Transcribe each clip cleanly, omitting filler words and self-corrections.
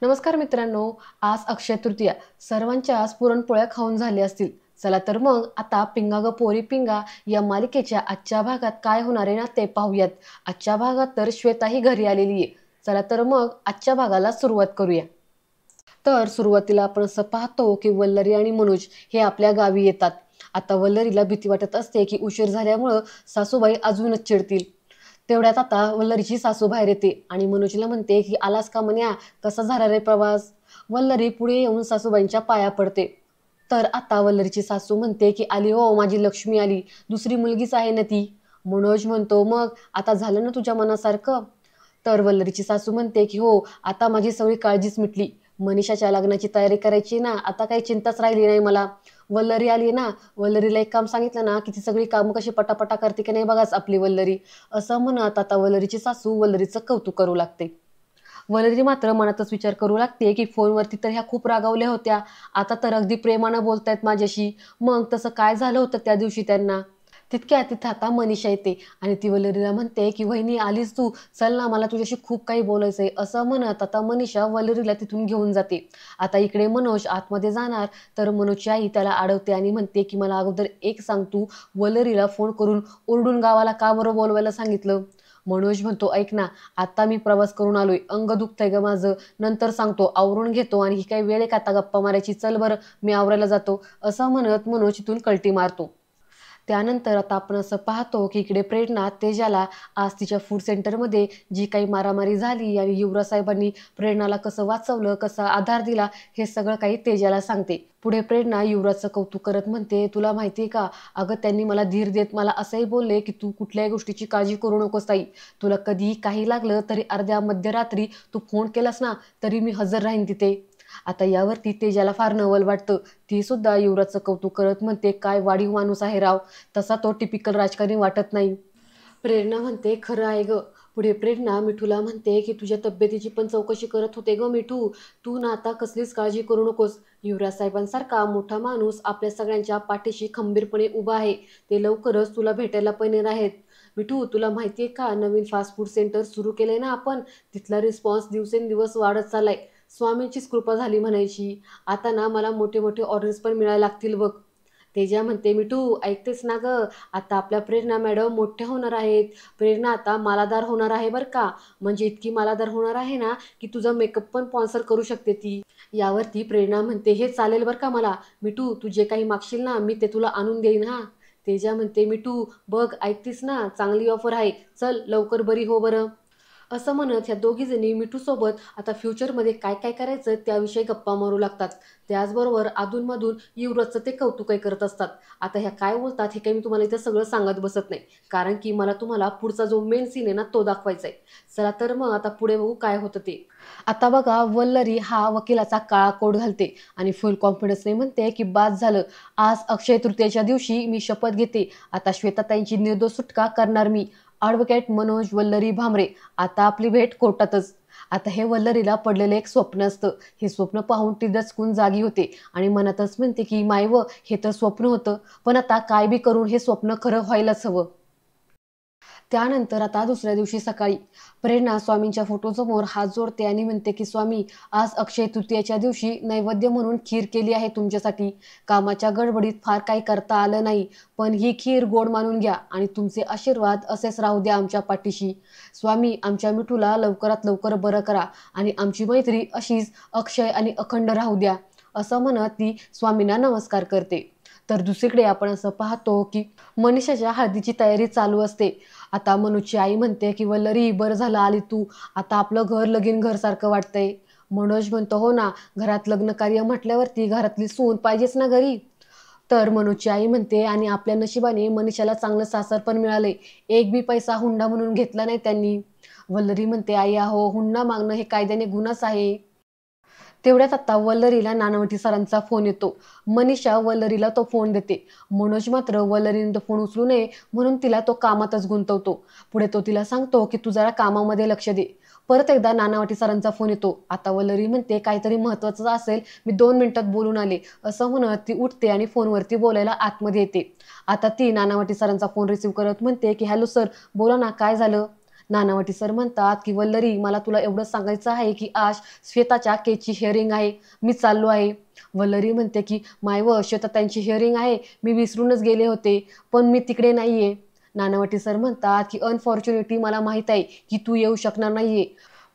नमस्कार मित्रांनो, आज अक्षय तृतीया. सर्वांच्याच पुरणपोळ्या खाऊन झाल्या असतील. चला तर मग आता पिंगा ग पोरी पिंगा या मालिकेच्या आजच्या भागात काय होणार आहे ना ते पाहूयात. आजच्या भागात तर श्वेताही घरी आलेली आहे. चला तर मग आजच्या भागाला सुरुवात करूया. तर सुरुवातीला आपण असं पाहतो की वल्लरी आणि मनोज हे आपल्या गावी येतात. आता वल्लरीला भीती वाटत असते की उशीर झाल्यामुळं सासूबाई अजूनच चिडतील. तेवढ्यात आता वल्लरीची सासू बाहेर येते आणि मनोजला म्हणते की आलास का म्हण्या, कसा झाला रे प्रवास. वल्लरी पुढे येऊन सासूबाईंच्या पाया पडते. तर आता वल्लरीची सासू म्हणते की आली हो, माझी लक्ष्मी आली, दुसरी मुलगीच आहे ना ती. मनोज म्हणतो मग आता झालं ना तुझ्या मनासारखं. तर वल्लरीची सासू म्हणते की हो, आता माझी सगळी काळजीच मिटली. मनीषाच्या लग्नाची तयारी करायची ना, आता काही चिंताच राहिली नाही मला. वल्लरी आली ना, वल्लरीला एक काम सांगितलं ना की ती सगळी कामं कशी पटापटा करते की नाही बघाच आपली वल्लरी. असं म्हणत आता वल्लरीची सासू वल्लरीचं कौतुक करू लागते. वल्लरी मात्र मनातच विचार करू लागते की फोनवरती तर ह्या खूप रागावल्या होत्या, आता तर अगदी प्रेमानं बोलतायत माझ्याशी. मग तसं काय झालं होतं त्या दिवशी त्यांना. तितक्या तिथं आता मनीषा येते आणि ती वल्लरीला म्हणते की वहिनी आलीस तू, चल ना मला तुझ्याशी खूप काही बोलायचंय. असं म्हणत आता मनीषा वल्लरीला तिथून घेऊन जाते. आता इकडे मनोज आतमध्ये जाणार तर मनोजची आई त्याला अडवते आणि म्हणते की मला अगोदर एक सांग, तू वल्लरीला फोन करून ओरडून गावाला का बरं बोलवायला सांगितलं. मनोज म्हणतो ऐक ना, आता मी प्रवास करून आलोय, अंग दुखतंय ग माझं, नंतर सांगतो, आवरून घेतो. आणि ही काही वेळ आहे का आता गप्पा मारायची, चल बरं मी आवरायला जातो. असं म्हणत मनोज इथून कल्टी मारतो. त्यानंतर आता आपण असं पाहतो की इकडे प्रेरणा तेजाला आज तिच्या फूड सेंटरमध्ये जी काही मारामारी झाली आणि युवराज साहेबांनी प्रेरणाला कसं वाचवलं, कसा आधार दिला, हे सगळं काही तेजाला सांगते. पुढे प्रेरणा युवराजचं कौतुक करत म्हणते, तुला माहिती आहे का, अगं त्यांनी मला धीर देत मला असंही बोलले की तू कुठल्याही गोष्टीची काळजी करू नकोस ताई, तुला कधीही काही लागलं तरी अर्ध्या मध्यरात्री तू फोन केलास ना तरी मी हजर राहीन तिथे. आता यावरती तेजाला फार नवल वाटतं. ती सुद्धा युवराजचं कौतुक करत म्हणते, काय वाढीव माणूस आहे राव, तसा तो टिपिकल राजकारणी वाटत नाही. प्रेरणा म्हणते खरं आहे ग. पुढे प्रेरणा मिठूला म्हणते की तुझ्या तब्येतीची पण चौकशी करत होते ग मिठू, तू ना आता कसलीच काळजी करू नकोस. युवराज साहेबांसारखा मोठा माणूस आपल्या सगळ्यांच्या पाठीशी खंबीरपणे उभा आहे, ते लवकरच तुला भेटायला पण येणार आहेत. मिठू तुला माहिती आहे का, नवीन फास्ट फूड सेंटर सुरू केलंय ना आपण, तिथला रिस्पॉन्स दिवसेंदिवस वाढत चाललाय. स्वामींचीच कृपा झाली म्हणायची. आता ना मला मोठे मोठे ऑर्डर्स पण मिळायला लागतील बघ. तेजा म्हणते मिठू ऐकतेस ना ग, आता आपल्या प्रेरणा मॅडम मोठ्या होणार आहेत. प्रेरणा आता मालादार होणार आहे बरं का, म्हणजे इतकी मालादार होणार आहे ना की तुझा मेकअप पण स्पॉन्सर करू शकते ती. यावरती प्रेरणा म्हणते हे चालेल बरं का मला, मिठू तू जे काही मागशील ना मी ते तुला आणून देईन हा. तेजा म्हणते मिठू बघ ऐकतीस ना, चांगली ऑफर आहे, चल लवकर बरी हो बरं. असं म्हणत ह्या दोघीजणी मिठूसोबत आता फ्युचरमध्ये काय काय करायचं त्याविषयी गप्पा मारू लागतात. त्याचबरोबर अधूनमधून युवराजचं ते कौतुकही करत असतात. आता ह्या काय बोलतात हे काही मी तुम्हाला इथं सगळं सांगत बसत नाही, कारण की मला तुम्हाला पुढचा जो मेन सीन आहे ना तो दाखवायचा आहे. चला तर मग आता पुढे बघू काय होतं ते. आता बघा वल्लरी हा वकिलाचा काळा कोट घालते आणि फुल कॉन्फिडन्सने म्हणते की बाद झालं, आज अक्षय तृतीयेच्या दिवशी मी शपथ घेते, आता श्वेताताईंची निर्दोष सुटका करणार मी. ॲडव्होकेट मनोज वल्लरी भामरे. आता आपली भेट कोर्टातच. आता हे वल्लरीला पडलेलं एक स्वप्न असतं. हे स्वप्न पाहून ती दचकून जागी होते आणि मनातच म्हणते की मायव, हे तर स्वप्न होतं, पण आता काय बी करून हे स्वप्न खरं व्हायलाच हवं. त्यानंतर आता दुसऱ्या दिवशी सकाळी प्रेरणा स्वामींच्या फोटोसमोर हात जोडते आणि म्हणते की स्वामी, आज अक्षय तृतीयेच्या दिवशी नैवेद्य म्हणून खीर केली आहे तुमच्यासाठी. कामाच्या गडबडीत फार काही करता आलं नाही, पण ही खीर गोड मानून घ्या आणि तुमचे आशीर्वाद असेच राहू द्या आमच्या पाठीशी. स्वामी, आमच्या मिठूला लवकरात लवकर बरं करा आणि आमची मैत्री अशीच अक्षय आणि अखंड राहू द्या. असं म्हणत ती स्वामींना नमस्कार करते. तर दुसरीकडे आपण असं पाहतो की मनीषाच्या हळदीची तयारी चालू असते. आता मनोजची आई म्हणते की वल्लरी बरं झालं आली तू, आता आपलं घर लगीन घरसारखं वाटतंय. मनोज म्हणतो हो ना, घरात लग्न कार्य म्हटल्यावरती घरातली सून पाहिजेच ना घरी. तर मनोजची आई म्हणते आणि आपल्या नशिबाने मनीषाला चांगलं सासर पण मिळाले, एक बी पैसा हुंडा म्हणून घेतला नाही त्यांनी. वल्लरी म्हणते आई अहो, हुंडा मागणं हे कायद्याने गुन्हाच आहे. तेवढ्यात आता वल्लरीला नानावटी सरांचा फोन येतो. मनीषा वल्लरीला तो फोन देते. मनोज मात्र वल्लरीने तो फोन उचलू नये म्हणून तिला तो कामातच गुंतवतो. पुढे तो तिला सांगतो की तू जरा कामामध्ये लक्ष दे. परत एकदा नानावटी सरांचा फोन येतो. आता वल्लरी म्हणते काहीतरी महत्त्वाचं असेल, मी 2 मिनिटात बोलून आले. असं म्हणत ती उठते आणि फोनवरती बोलायला आतमध्ये येते. आता ती नानावटी सरांचा फोन रिसीव्ह करत म्हणते की हॅलो सर, बोला ना काय झालं. नानावटी सर म्हणतात की वल्लरी, मला तुला एवढं सांगायचं आहे की आज श्वेताच्या केसची हिअरिंग आहे, मी चाललो आहे. वल्लरी म्हणते की माय व श्वेता त्यांची हिअरिंग आहे, मी विसरूनच गेले होते, पण मी तिकडे नाहीये. नानावटी सर म्हणतात की अनफॉर्च्युनेटली मला माहीत आहे की तू येऊ शकणार नाहीये,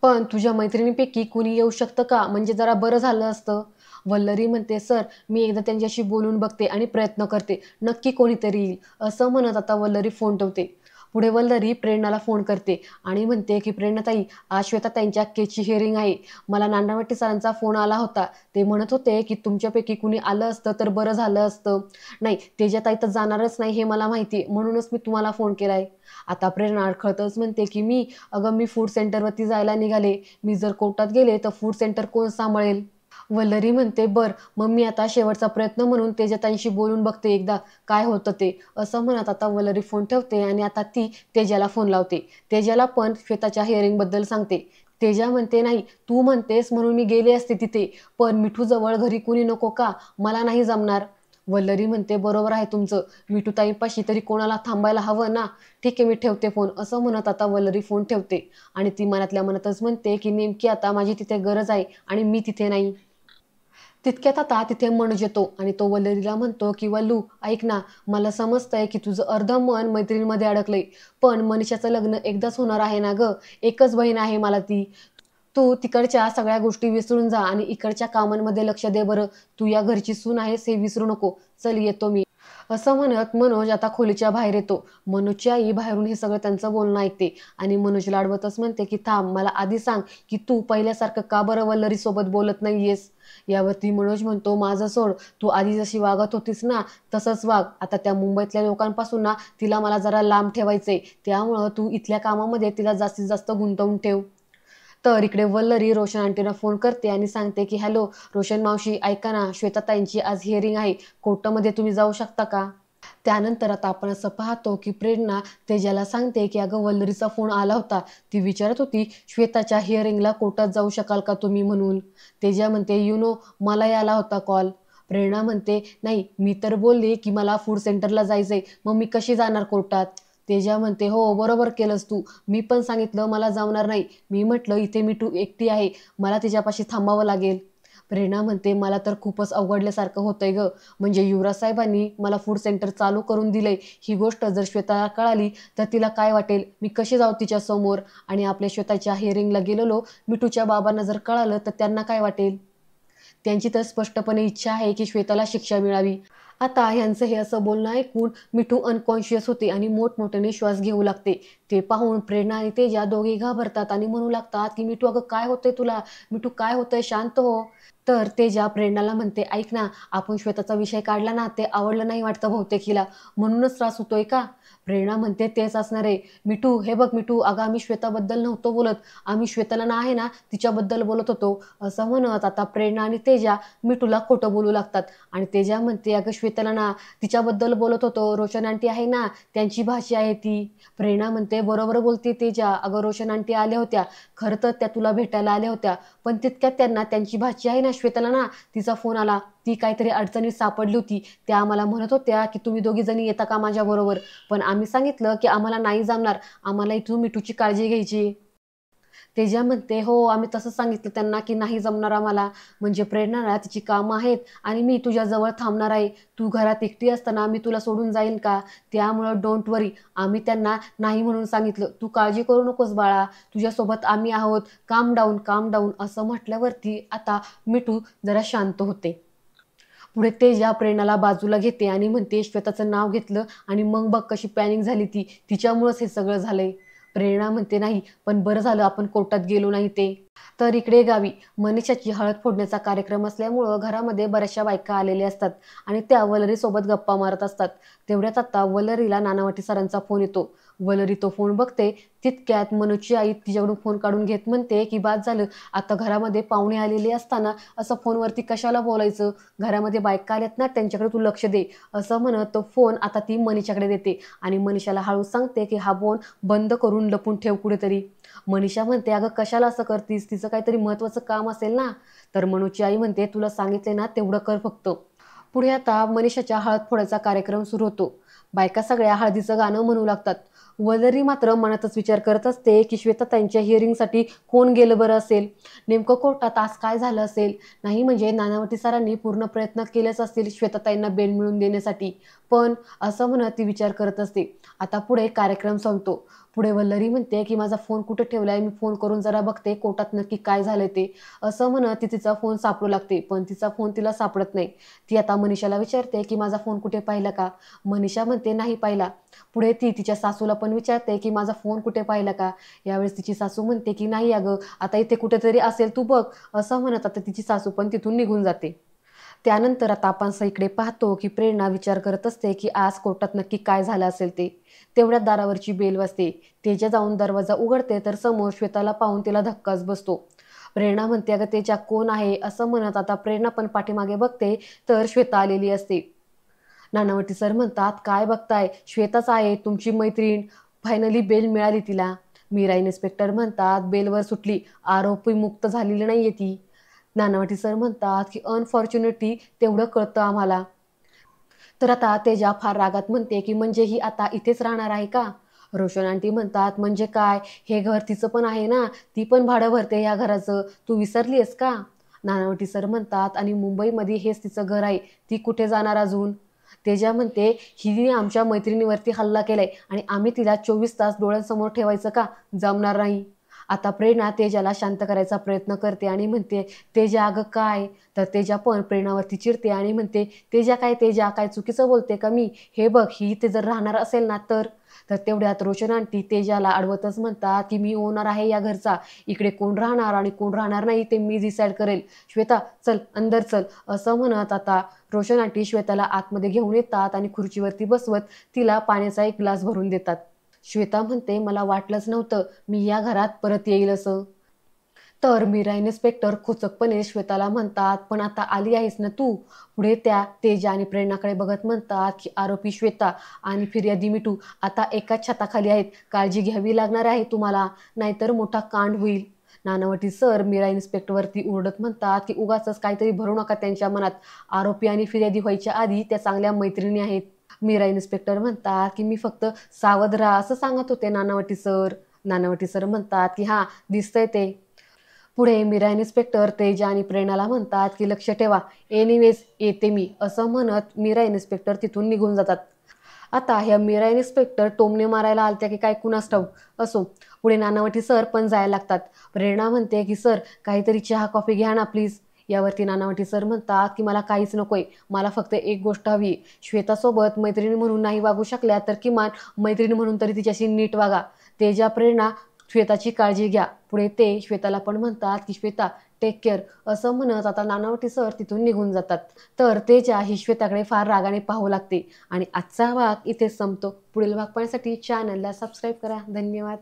पण तुझ्या मैत्रिणींपैकी कुणी येऊ शकतं का, म्हणजे जरा बरं झालं असतं. वल्लरी म्हणते सर, मी एकदा त्यांच्याशी बोलून बघते आणि प्रयत्न करते, नक्की कोणीतरी येईल. असं म्हणत आता वल्लरी फोन ठेवते. पुढे वल्लरी प्रेरणाला फोन करते आणि म्हणते की प्रेरणाताई, आज श्वेता त्यांच्या केसची हिअरिंग आहे. मला नानावटी सरांचा फोन आला होता. ते म्हणत होते की तुमच्यापैकी कुणी आलं असतं तर बरं झालं असतं. नाही, तेजाताई तर जाणारच नाही हे मला माहिती, म्हणूनच मी तुम्हाला फोन केलाय. आता प्रेरणा अडखळतच म्हणते की अगं मी फूड सेंटरवरती जायला निघाले. मी जर कोर्टात गेले तर फूड सेंटर कोण सांभाळेल? वल्लरी म्हणते मग मी आता शेवटचा प्रयत्न म्हणून तेजताईंशी बोलून बघते एकदा, काय होतं ते. असं म्हणत आता वल्लरी फोन ठेवते आणि आता ती तेजाला फोन लावते. तेजाला पण श्वेताच्या हिअरिंगबद्दल सांगते. तेजा म्हणते नाही, तू म्हणतेस म्हणून मी गेले असते तिथे, पण मिठू जवळ घरी कुणी नको का, मला नाही जमणार. वल्लरी म्हणते बरोबर आहे तुमचं, मिठूताईंपाशी तरी कोणाला थांबायला हवं ना. ठीक आहे, मी ठेवते फोन. असं म्हणत आता वल्लरी फोन ठेवते आणि ती मनातल्या मनातच म्हणते की नेमकी आता माझी तिथे गरज आहे आणि मी तिथे नाही. तितक्यात आता तिथे मनोज येतो आणि तो वल्लरीला म्हणतो की वल्लू, ऐक ना, मला समजतंय की तुझं अर्ध मन मैत्रिणीमध्ये अडकलंय, पण मनीषाचं लग्न एकदाच होणार आहे ना गं, एकच बहीण आहे मला ती. तू तिकडच्या सगळ्या गोष्टी विसरून जा आणि इकडच्या कामांमध्ये लक्ष दे बरं. तू या घरची सून आहेस हे विसरू नको. चल येतो मी. असं म्हणत मनोज आता खोलीच्या बाहेर येतो. मनोजची आई बाहेरून हे सगळं त्यांचं बोलणं ऐकते आणि मनोजला अडवतच म्हणते की थांब, मला आधी सांग की तू पहिल्यासारखं का बरं वल्लरी सोबत बोलत नाहीयेस. यावरती मनोज म्हणतो माझं सोड, तू आधी जशी वागत होतीस ना तसंच वाग. आता त्या मुंबईतल्या लोकांपासून ना तिला मला जरा लांब ठेवायचंय, त्यामुळं तू इथल्या कामामध्ये तिला जास्तीत जास्त गुंतवून ठेव. तर इकडे वल्लरी रोशन आंटीला फोन करते आणि सांगते की हॅलो रोशन मावशी, ऐका ना, श्वेताताईंची आज हिअरिंग आहे, कोर्टामध्ये तुम्ही जाऊ शकता का? त्यानंतर आता आपण असं पाहतो की प्रेरणा तेजाला सांगते की अगं वल्लरीचा फोन आला होता, ती विचारत होती श्वेताच्या हिअरिंगला कोर्टात जाऊ शकाल का तुम्ही म्हणून. तेजा म्हणते मलाही आला होता कॉल. प्रेरणा म्हणते नाही, मी तर बोलले की मला फूड सेंटरला जायचंय, मग मी कशी जाणार कोर्टात. तेजा म्हणते हो बरोबर केलंस तू, मी पण सांगितलं मला जमणार नाही, मी म्हटलं इथे मी एकटी आहे, मला तिच्यापाशी थांबावं लागेल. प्रेरणा म्हणते मला तर खूपच अवघडल्यासारखं होतंय ग, म्हणजे युवराज साहेबांनी मला फूड सेंटर चालू करून दिलंय, ही गोष्ट जर श्वेताला कळाली तर तिला काय वाटेल, मी कशी जाऊ तिच्या समोर, आणि आपल्या श्वेताच्या हिअरिंगला गेलेलो मिठूच्या बाबांना जर कळालं तर त्यांना काय वाटेल. त्यांची तर स्पष्टपणे इच्छा आहे की श्वेताला शिक्षा मिळावी. आता ह्यांचं हे असं बोलणं ऐकून मिठू अनकॉन्शियस होते आणि मोठमोठ्याने श्वास घेऊ लागते. ते पाहून प्रेरणा आणि तेजा दोघे घाबरतात आणि म्हणू लागतात की मिठू अगं काय होतंय तुला, मिठू काय होतंय, शांत हो. तर तेजा प्रेरणाला म्हणते ऐक ना, आपण श्वेताचा विषय काढला ना, ते आवडलं नाही वाटतं बहुतेक हिला, म्हणूनच त्रास होतोय का. प्रेरणा म्हणते तेच असणार आहे. मिठू हे बघ मिठू, अगं आम्ही श्वेताबद्दल नव्हतो बोलत, आम्ही श्वेताला ना आहे ना तिच्याबद्दल बोलत होतो. असं म्हणत आता प्रेरणा आणि तेजा मिठूला खोटं बोलू लागतात आणि तेजा म्हणते अगं श्वेताला ना तिच्याबद्दल बोलत होतो, रोशन आंटी आहे ना त्यांची भाषा आहे ती. प्रेरणा म्हणते बरोबर बोलते तेजा, अगं रोशन आंटी आल्या होत्या, खरं तर त्या तुला भेटायला आल्या होत्या, पण तितक्यात त्यांना त्यांची भाची आहे ना श्वेताला ना तिचा फोन आला, ती काहीतरी अडचणीत सापडली होती, त्या आम्हाला म्हणत होत्या की तुम्ही दोघी जणी येता का माझ्याबरोबर, पण आम्ही सांगितलं की आम्हाला नाही जमणार, आम्हाला इथून मिठूची काळजी घ्यायची. तेजा म्हणते हो, आम्ही तसं सांगितलं त्यांना की नाही जमणार आम्हाला, म्हणजे प्रेरणाला तिची कामं आहेत आणि मी तुझ्याजवळ थांबणार आहे, तू घरात एकटी असताना मी तुला सोडून जाईन का, त्यामुळं डोंट वरी, आम्ही त्यांना नाही म्हणून सांगितलं, तू काळजी करू नकोस बाळा, तुझ्यासोबत आम्ही आहोत, काम डाऊन काम डाऊन. असं म्हटल्यावरती आता मिठू जरा शांत होते. पुढे तेजा प्रेरणाला बाजूला घेते आणि म्हणते श्वेताचं नाव घेतलं आणि मग बघ कशी पॅनिक झाली ती, तिच्यामुळंच हे सगळं झालंय. प्रेरणा म्हणते नाही, पण बरं झालं आपण कोर्टात गेलो नाही ते. तर इकडे गावी मनीषाची हळद फोडण्याचा कार्यक्रम असल्यामुळं घरामध्ये बऱ्याचशा बायका आलेल्या असतात आणि त्या वलरीसोबत गप्पा मारत असतात. तेवढ्यात आता वलरीला नानावटी सरांचा फोन येतो. वलरी तो फोन बघते, तितक्यात मनोजची आई तिच्याकडून फोन काढून घेत म्हणते की बाद झालं, आता घरामध्ये पाहुणे आलेले असताना असं फोनवरती कशाला बोलायचं, घरामध्ये बायका आल्यात ना त्यांच्याकडे तू लक्ष दे. असं म्हणत तो फोन आता ती मनीषाकडे देते आणि मनीषाला हळूच सांगते की हा फोन बंद करून लपून ठेव कुठेतरी. मनीषा म्हणते अगं कशाला असं करतीस, तिचं काहीतरी महत्त्वाचं काम असेल ना. तर मनोजची आई म्हणते तुला सांगितले ना तेवढं कर फक्त. पुढे आता मनीषाच्या हळद फोडायचा कार्यक्रम सुरू होतो. बायका सगळ्या हळदीचं गाणं म्हणू लागतात. वल्लरी मात्र मनातच विचार करत असते की श्वेता त्यांच्या हिअरिंगसाठी कोण गेलं बरं असेल, नेमकं कोर्टात आज काय झालं असेल. नाही म्हणजे नानावटी सरांनी पूर्ण प्रयत्न केलेच असतील श्वेताताईंना बेल मिळवून देण्यासाठी. पण असं म्हणत ती विचार करत असते. आता पुढे कार्यक्रम संपतो. पुढे वल्लरी म्हणते की माझा फोन कुठे ठेवलाय, मी फोन करून जरा बघते कोर्टात नक्की काय झालंय ते. असं म्हणत ती तिचा फोन सापडू लागते, पण तिचा फोन तिला सापडत नाही. ती आता मनीषाला विचारते की माझा फोन कुठे पाहिला का. मनीषा म्हणते नाही पाहिला. पुढे ती तिच्या सासूला पण विचारते की माझा फोन कुठे पाहिला का. यावेळेस तिची सासू म्हणते की नाही अगं, आता इथे कुठेतरी असेल, तू बघ. असं म्हणत आता तिची सासू पण तिथून निघून जाते. त्यानंतर आता आपण इकडे पाहतो की प्रेरणा विचार करत असते की आज कोर्टात नक्की काय झालं असेल ते. तेवढ्यात दारावरची बेल वाजते. तेजा जाऊन दरवाजा उघडते तर समोर श्वेताला पाहून तिला धक्काच बसतो. प्रेरणा म्हणते अगं तेजा कोण आहे, असं म्हणत आता प्रेरणा पण पाठीमागे बघते तर श्वेता आलेली असते. नानावटी सर म्हणतात काय बघताय, श्वेताच आहे तुमची मैत्रीण. फायनली बेल मिळाली तिला. मीरा इन्स्पेक्टर म्हणतात बेलवर सुटली, आरोपी मुक्त झालेली नाहीये ती. नानावटी सर म्हणतात की अनफॉर्च्युनेटली तेवढं कळतं आम्हाला. तर आता तेजा फार रागात म्हणते की म्हणजे ही आता इथेच राहणार आहे का. रोशन आंटी म्हणतात म्हणजे काय, हे घर तिचं पण आहे ना, ती पण भाडं भरते या घराचं, तू विसरली आहेस का. नानावटी सर म्हणतात आणि मुंबईमध्ये हेच तिचं घर आहे, ती कुठे जाणार अजून. तेजा म्हणते हिने आमच्या मैत्रिणीवरती हल्ला केलाय आणि आम्ही तिला 24 तास डोळ्यांसमोर ठेवायचं का, जमणार नाही. आता प्रेरणा तेजाला शांत करायचा प्रयत्न करते आणि म्हणते तेजा अगं काय. तर तेजा पण प्रेरणावरती चिडते आणि म्हणते तेजा काय चुकीचं बोलते का मी, हे बघ ही इथे जर राहणार असेल ना तर. तेवढ्यात रोशन आंटी तेजाला अडवतच म्हणतात की मी ओनर आहे या घरचा, इकडे कोण राहणार आणि कोण राहणार नाही ते मी डिसाईड करेल. श्वेता चल अंदर चल. असं म्हणत आता रोशन आंटी श्वेताला आतमध्ये घेऊन येतात आणि खुर्चीवरती बसवत तिला पाण्याचा एक ग्लास भरून देतात. श्वेता म्हणते मला वाटलंच नव्हतं मी या घरात परत येईल असं. तर मीरा इन्स्पेक्टर खोचकपणे श्वेताला म्हणतात पण आता आली आहेस ना तू. पुढे त्या तेजा आणि प्रेरणाकडे बघत म्हणतात की आरोपी श्वेता आणि फिर्यादी मिठू आता एकाच छताखाली आहेत, काळजी घ्यावी लागणार आहे तुम्हाला, नाहीतर मोठा कांड होईल. नानावटी सर मीरा इन्स्पेक्टरवरती ओरडत म्हणतात की उगाचच काहीतरी भरू नका त्यांच्या मनात, आरोपी आणि फिर्यादी व्हायच्या आधी त्या चांगल्या मैत्रिणी आहेत. मीरा इन्स्पेक्टर म्हणतात की मी फक्त सावध राहा असं सांगत होते नानावटी सर. नानावटी सर म्हणतात की हां दिसतंय ते. पुढे मीरा इन्स्पेक्टर तेजा आणि प्रेरणाला म्हणतात की लक्ष ठेवा, एनिवेज येते मी. असं म्हणत मीरा इन्स्पेक्टर तिथून निघून जातात. आता ह्या मीरा इन्स्पेक्टर टोमणे मारायला आलत्या की काय कुणास ठाऊक. असो, पुढे नानावटी सर पण जायला लागतात. प्रेरणा म्हणते की सर काहीतरी चहा कॉफी घ्या ना प्लीज. यावरती नानावटी सर म्हणतात की मला काहीच नकोय, मला फक्त एक गोष्ट हवी. श्वेतासोबत मैत्रिणी म्हणून नाही वागू शकल्या तर किमान मैत्रिणी म्हणून तरी तिच्याशी नीट वागा. तेजा प्रेरणा श्वेताची काळजी घ्या. पुढे ते श्वेताला पण म्हणतात की श्वेता टेक केअर. असं म्हणत आता नानावटी सर तिथून निघून जातात. तर तेजा ही श्वेताकडे फार रागाने पाहू लागते आणि आजचा भाग इथेच संपतो. पुढील भाग पाहण्यासाठी चॅनलला सबस्क्राईब करा. धन्यवाद.